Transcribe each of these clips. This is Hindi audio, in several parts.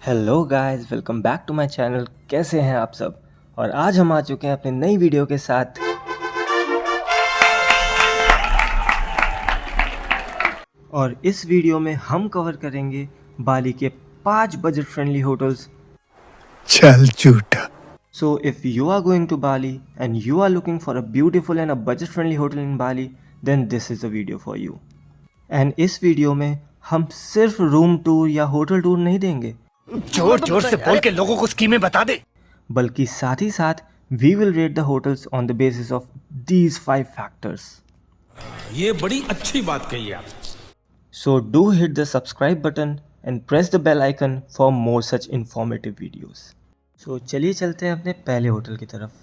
Hello guys, welcome back to my channel. कैसे हैं आप सब? और आज हम आ चुके हैं अपनी नई वीडियो के साथ। और इस वीडियो में हम कवर करेंगे बाली के 5 बजट फ्रेंडली होटल्स। चल झूठा। So if you are going to Bali and you are looking for a beautiful and a budget friendly hotel in Bali, then this is the video for you. And इस वीडियो में हम सिर्फ रूम टूर या होटल टूर नहीं देंगे, जोर जोर से बोल के लोगों को स्कीमें बता दे। बल्कि साथ ही साथ we will rate the hotels on the basis of these 5 factors. ये बड़ी अच्छी बात कही आप। So do hit the subscribe button and press the bell icon for more such informative videos. So चलिए चलते हैं अपने पहले होटल की तरफ।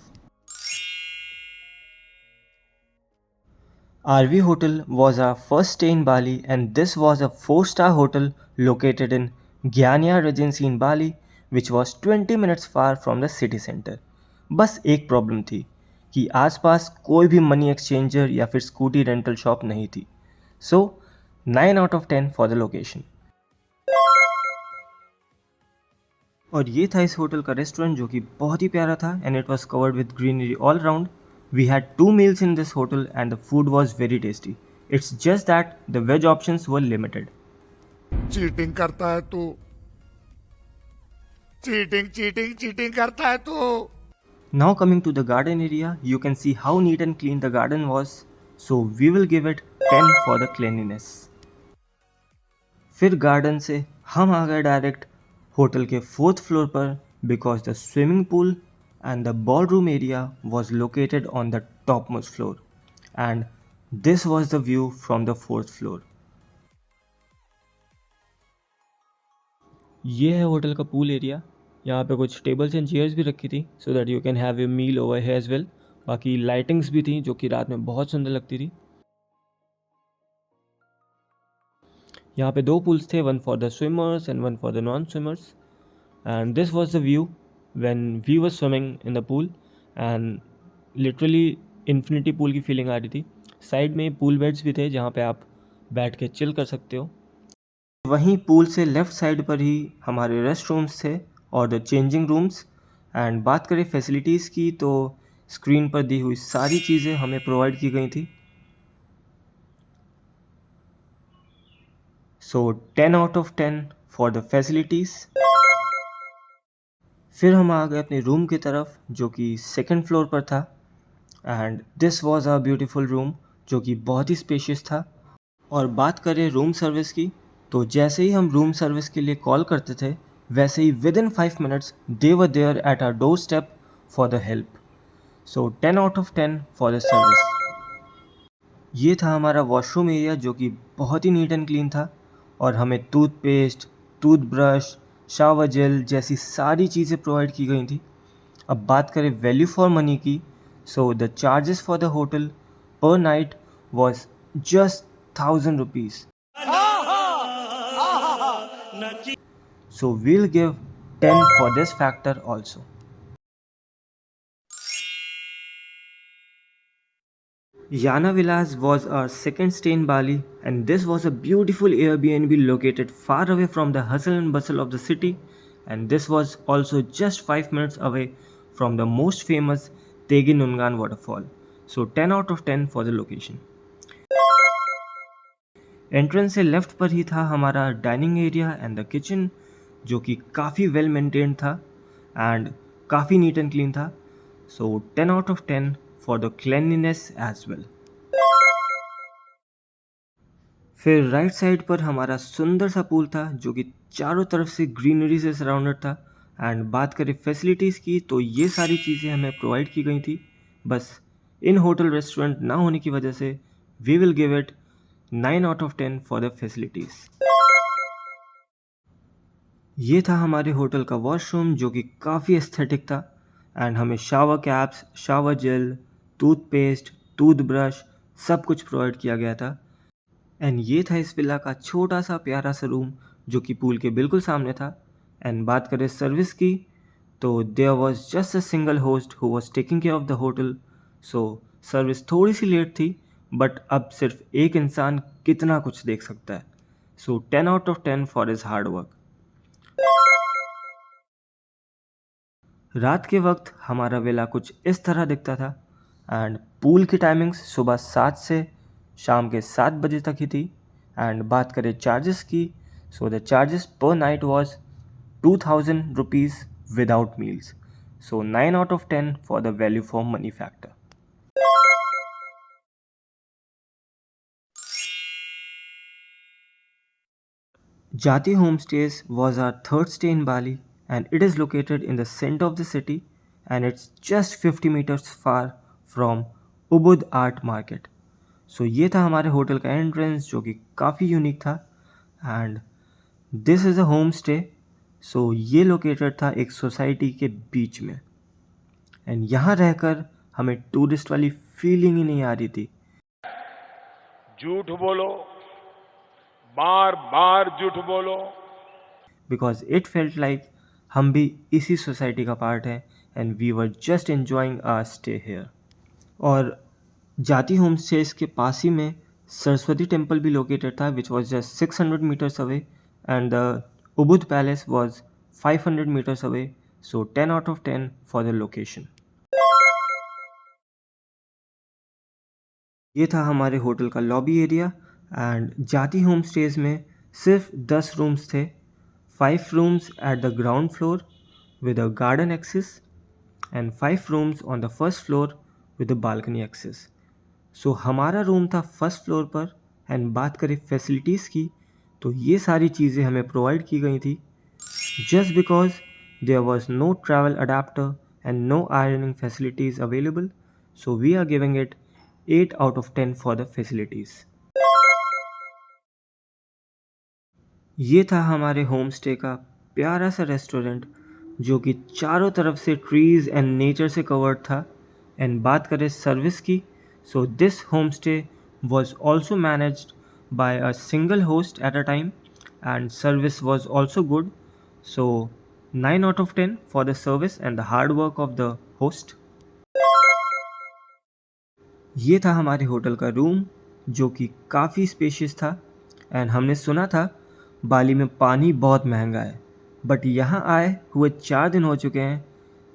RV Hotel was our first stay in Bali, and this was a 4-star hotel located in Gyanya Regency in Bali, which was 20 minutes far from the city center. बस एक प्रॉब्लम थी कि आसपास कोई भी मनी एक्सचेंजर या फिर स्कूटी रेंटल शॉप नहीं थी। So 9 out of 10 for the location. और ये था इस होटल का रेस्टोरेंट, जो कि बहुत ही प्यारा था and it was covered with greenery all round. We had 2 meals in this hotel and the food was very tasty. It's just that the veg options were limited. Cheating करता है तू। चीटिंग चीटिंग चीटिंग करता है तू। Now coming to the garden area, you can see how neat and clean the garden was. So we will give it 10 for the cleanliness. फिर गार्डन से हम आ गए डायरेक्ट होटल के 4th फ्लोर पर, because the swimming pool and the ballroom area was located on the topmost floor, and this was the view from the 4th floor. ये है होटल का पूल एरिया। यहाँ पे कुछ टेबल्स एंड चेयर्स भी रखी थी so that you can have a meal over here as well. बाकी लाइटिंग्स भी थी जो कि रात में बहुत सुंदर लगती थी। यहाँ पे 2 पूल्स थे, one for the swimmers and one for the non swimmers, and this was the view when we were swimming in the pool, and literally infinity pool की फीलिंग आ रही थी। साइड में पूल बेड्स भी थे जहाँ पे आप बैठ के चिल कर सकते हो। वहीं पूल से लेफ़्ट साइड पर ही हमारे रेस्ट रूम्स थे और द चेंजिंग रूम्स। एंड बात करें फैसिलिटीज़ की, तो स्क्रीन पर दी हुई सारी चीज़ें हमें प्रोवाइड की गई थी। सो 10 out of 10 for the facilities. फिर हम आ गए अपने रूम की तरफ, जो कि 2nd फ्लोर पर था, and this was a beautiful room जो कि बहुत ही स्पेशियस था। और बात करें रूम सर्विस की, तो जैसे ही हम रूम सर्विस के लिए कॉल करते थे, वैसे ही within 5 minutes they were there at our door step for the help. So 10 out of 10 for the service. ये था हमारा वॉशरूम एरिया, जो कि बहुत ही नीट एंड क्लीन था और हमें टूथपेस्ट, टूथब्रश, शावर जेल जैसी सारी चीज़ें प्रोवाइड की गई थी। अब बात करें वैल्यू फॉर मनी की, so the charges for the hotel per night was just 1000 rupees. So we'll give 10 for this factor also. Yana Villas was our second stay in Bali, and this was a beautiful Airbnb located far away from the hustle and bustle of the city, and this was also just 5 minutes away from the most famous Tegi Nungan waterfall. So 10 out of 10 for the location. Entrance से लेफ्ट पर ही था हमारा dining area and the kitchen, जो कि काफ़ी वेल मेंटेन्ड था एंड काफ़ी नीट एंड क्लीन था। So 10 out of 10 for the cleanliness as well. फिर राइट साइड पर हमारा सुंदर सा पूल था, जो कि चारों तरफ से ग्रीनरी से सराउंडेड था। एंड बात करें फैसिलिटीज़ की, तो ये सारी चीज़ें हमें प्रोवाइड की गई थी। बस इन होटल रेस्टोरेंट ना होने की वजह से we will give it 9 out of 10 for the facilities. ये था हमारे होटल का वॉशरूम, जो कि काफ़ी एस्थेटिक था एंड हमें shower caps, shower gel, toothpaste, toothbrush सब कुछ प्रोवाइड किया गया था। एंड ये था इस विला का छोटा सा प्यारा सा रूम, जो कि पूल के बिल्कुल सामने था। एंड बात करें सर्विस की, तो there was just a single host who was taking care of the hotel. So service थोड़ी सी लेट थी, बट अब सिर्फ एक इंसान कितना कुछ देख सकता है। सो 10 out of 10 for his hard work. रात के वक्त हमारा विला कुछ इस तरह दिखता था एंड पूल की टाइमिंग्स सुबह 7 से शाम के 7 बजे तक ही थी। एंड बात करें चार्जेस की, so the charges per night was 2000 rupees without meals. So 9 out of 10 for the value for money factor. Jati Homestays was our third stay in Bali and it is located in the center of the city and it's just 50 meters far from Ubud Art Market. So ये था हमारे होटल का एंट्रेंस जो कि काफ़ी यूनिक था and this is a homestay. So ये लोकेटेड था एक सोसाइटी के बीच में एंड यहाँ रहकर हमें टूरिस्ट वाली फीलिंग ही नहीं आ रही थी झूठ बोलो, बार बार झूठ बोलो। बिकॉज इट फेल्ट लाइक हम भी इसी सोसाइटी का पार्ट है and we were just enjoying our stay here. और जाति होम स्टेज के पास ही में सरस्वती टेम्पल भी लोकेटेड था which was just 600 meters away and the Ubud palace was 500 meters away. So 10 out of 10 for the location. ये था हमारे होटल का लॉबी एरिया एंड जाति होम स्टेज में सिर्फ 10 रूम्स थे, 5 rooms at the ground floor with a garden access and 5 rooms on the first floor with a balcony access. So हमारा रूम था फर्स्ट फ्लोर पर एंड बात करें फैसिलिटीज़ की तो ये सारी चीज़ें हमें प्रोवाइड की गई थी just because there was no travel adapter and no ironing facilities available. So we are giving it 8 out of 10 for the facilities। ये था हमारे होम स्टे का प्यारा सा रेस्टोरेंट जो कि चारों तरफ से ट्रीज़ एंड नेचर से कवर्ड था। एंड बात करें सर्विस की, so this home stay was also managed by a single host at a time and service was also good. So 9 out of 10 for the service and the hard work of the host। ये था हमारे होटल का रूम जो कि काफ़ी स्पेशियस था एंड हमने सुना था बाली में पानी बहुत महंगा है बट यहाँ आए हुए 4 दिन हो चुके हैं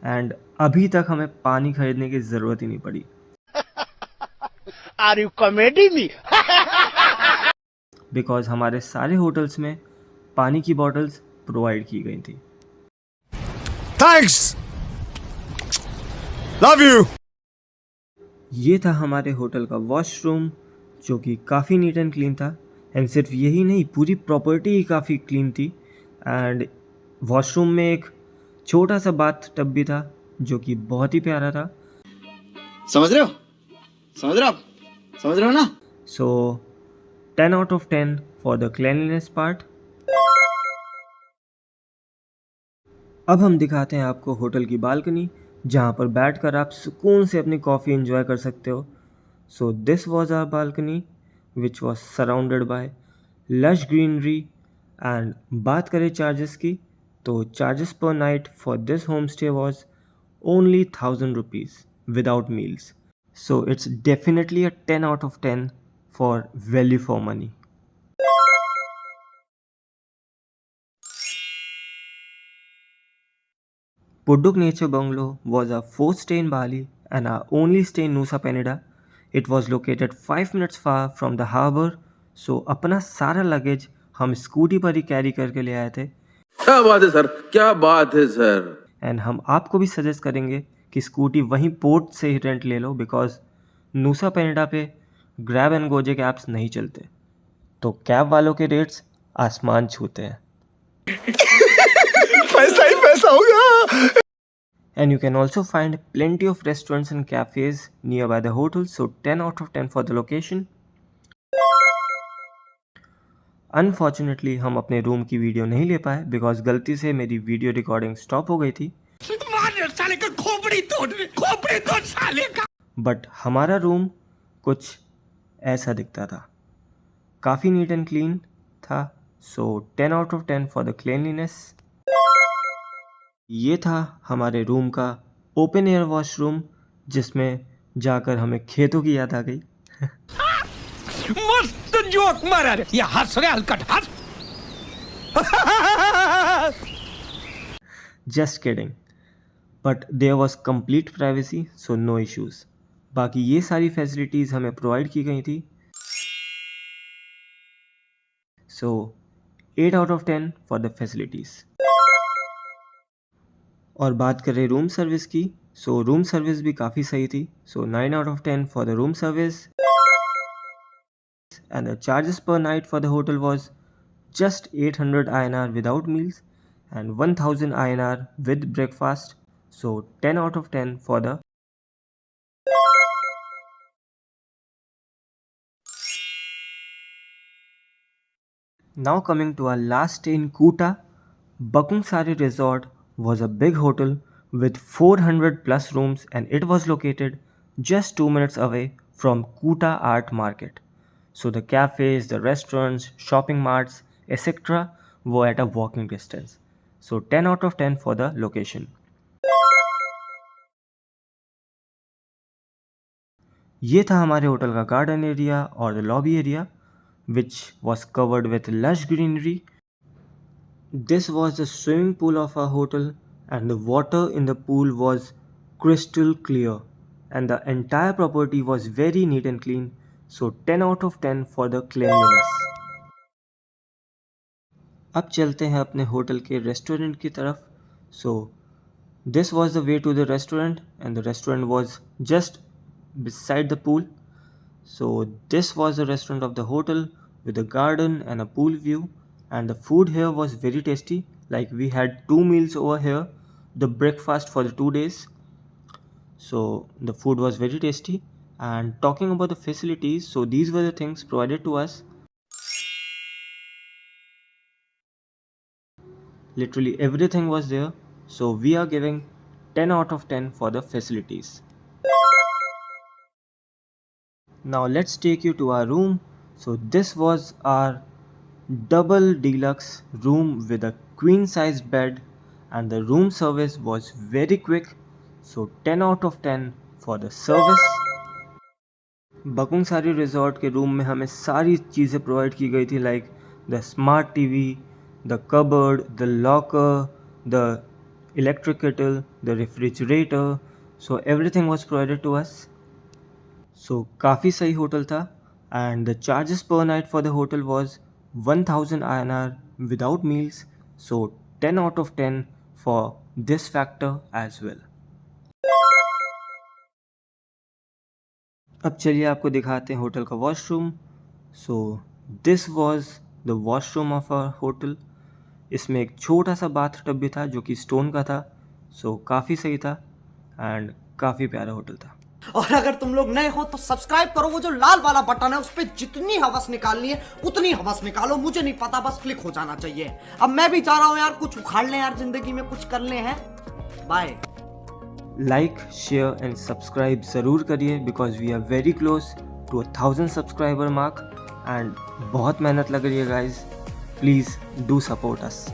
एंड अभी तक हमें पानी खरीदने की ज़रूरत ही नहीं पड़ी। Are you comedy me? Because हमारे सारे होटल्स में पानी की बॉटल्स प्रोवाइड की गई थी। Thanks, love you. ये था हमारे होटल का वॉशरूम जो कि काफ़ी नीट एंड क्लीन था एंड सिर्फ यही नहीं पूरी प्रॉपर्टी ही काफ़ी क्लीन थी एंड वॉशरूम में एक छोटा सा बाथ टब भी था जो कि बहुत ही प्यारा था। समझ रहे हो? समझ रहे हो आप? समझ रहे हो ना? सो 10 out of 10 for the cleanliness part. अब हम दिखाते हैं आपको होटल की बालकनी जहाँ पर बैठकर आप सुकून से अपनी कॉफ़ी एंजॉय कर सकते हो। So this was our balcony which was surrounded by lush greenery and बात करें चार्जेस की तो charges per night for this home stay was only 1000 rupees without meals. So it's definitely a 10 out of 10 for value for money. Puduk Nature Bungalow was our fourth stay in Bali and our only stay in Nusa Penida. It was located 5 minutes far from the harbour, so अपना सारा लगेज हम स्कूटी पर ही कैरी करके ले आए थे। क्या बात है सर, क्या बात है सर। एंड हम आपको भी सजेस्ट करेंगे कि स्कूटी वहीं पोर्ट से ही रेंट ले लो बिकॉज नूसा पेनिडा पे ग्रैब एंड गोजे के ऐप्स नहीं चलते, तो कैब वालों के रेट्स आसमान छूते हैं। पैसा ही पैसा होगा। And you can also find plenty of restaurants and cafes nearby the hotel, so 10 out of 10 for the location. Unfortunately, हम अपने रूम की वीडियो नहीं ले पाए बिकॉज गलती से मेरी वीडियो रिकॉर्डिंग स्टॉप हो गई थी। साले का खोपड़ी तोड़ साले का। बट हमारा रूम कुछ ऐसा दिखता था, काफ़ी नीट एंड क्लीन था। So 10 out of 10 for the cleanliness. ये था हमारे रूम का ओपन एयर वॉशरूम जिसमें जाकर हमें खेतों की याद आ गई। मस्त जोक मारा रे, ये हंस रे हलकट हंस। Just kidding. But there was complete privacy, so no issues. बाकी ये सारी फैसिलिटीज़ हमें प्रोवाइड की गई थी, so 8 out of 10 for the facilities. और बात करें रूम सर्विस की, सो रूम सर्विस भी काफ़ी सही थी, सो 9 out of 10 for the room service. And the charges per night for the hotel was just 800 INR without meals and 1000 INR with breakfast, so 10 out of 10 for the. Now coming to our last stay in Kuta, Bakung Sari Resort was a big hotel with 400 plus rooms and it was located just 2 minutes away from Kuta Art Market. So the cafes, the restaurants, shopping marts, etc. were at a walking distance. So 10 out of 10 for the location. ये था हमारे होटल का गार्डन एरिया और the lobby area which was covered with lush greenery. This was the swimming pool of our hotel and the water in the pool was crystal clear and the entire property was very neat and clean, so 10 out of 10 for the cleanliness. अब चलते हैं अपने होटल के रेस्टोरेंट की तरफ। So this was the way to the restaurant and the restaurant was just beside the pool. So this was the restaurant of the hotel with a garden and a pool view, and the food here was very tasty. Like we had 2 meals over here, the breakfast for the 2 days. So the food was very tasty. And talking about the facilities, so these were the things provided to us. Literally everything was there. So we are giving 10 out of 10 for the facilities. Now let's take you to our room. So this was our double deluxe room with a queen size bed and the room service was very quick. So 10 out of 10 for the service. बकुंग सारी रिजॉर्ट के रूम में हमें सारी चीज़ें प्रोवाइड की गई थी, like the smart TV, the cupboard, the locker, the electric kettle, the refrigerator, so everything was provided to us. So काफ़ी सही होटल था and the charges per night for the hotel was 1000 INR without meals, so 10 out of 10 for this factor as well. अब चलिए आपको दिखाते हैं होटल का washroom. So this was the washroom of our hotel. इसमें एक छोटा सा बाथ टब भी था जो कि स्टोन का था, सो काफ़ी सही था एंड काफ़ी प्यारा होटल था। और अगर तुम लोग नए हो तो सब्सक्राइब करो, वो जो लाल वाला बटन है उस पर जितनी हवस निकालनी है उतनी हवस निकालो, मुझे नहीं पता, बस क्लिक हो जाना चाहिए। अब मैं भी चाह रहा हूं यार कुछ उखाड़ लें यार, जिंदगी में कुछ कर ले हैं। Bye. Like, share and subscribe ज़रूर करिए because we are very close to 1000 subscriber mark and बहुत मेहनत लग रही है guys, please do support us.